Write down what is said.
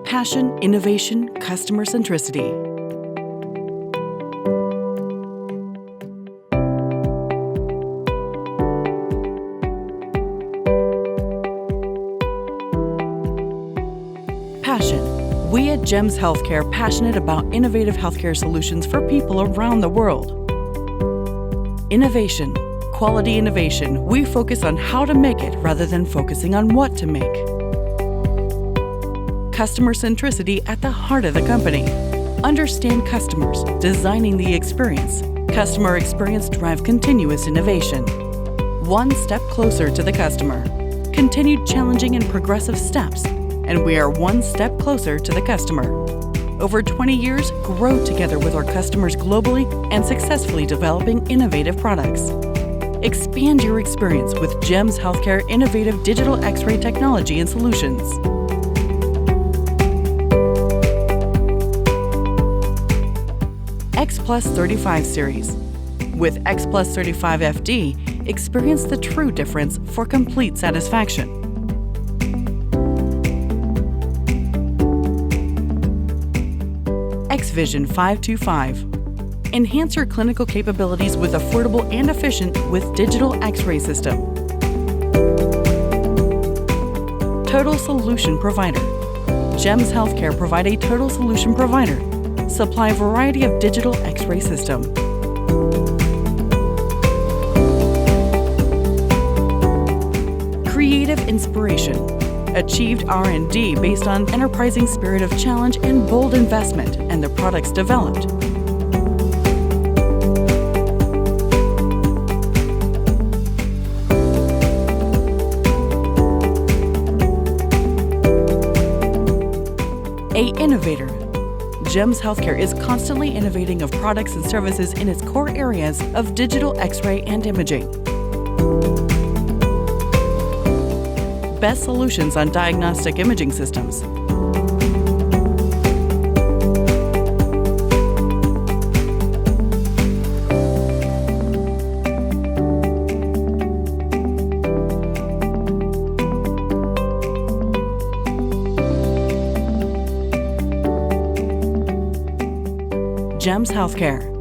Passion, innovation, customer centricity. Passion. We at GEMSS Healthcare passionate about innovative healthcare solutions for people around the world. Innovation. Quality innovation. We focus on how to make it rather than focusing on what to make. Customer centricity at the heart of the company. Understand customers, designing the experience. Customer experience drive continuous innovation. One step closer to the customer. Continued challenging and progressive steps. And we are one step closer to the customer. Over 20 years, grow together with our customers globally and successfully developing innovative products. Expand your experience with GEMSS Healthcare innovative digital X-ray technology and solutions. X Plus 35 series. With X Plus 35 FD, experience the true difference for complete satisfaction. X-Vision 525. Enhance your clinical capabilities with affordable and efficient with digital X-ray system. Total solution provider. GEMSS Healthcare provide a total solution provider. Supply a variety of digital X-ray system. Creative inspiration. Achieved R&D based on enterprising spirit of challenge and bold investment and the products developed. A innovator. GEMSS Healthcare is constantly innovating of products and services in its core areas of digital X-ray and imaging. Best solutions on diagnostic imaging systems. GEMSS Healthcare.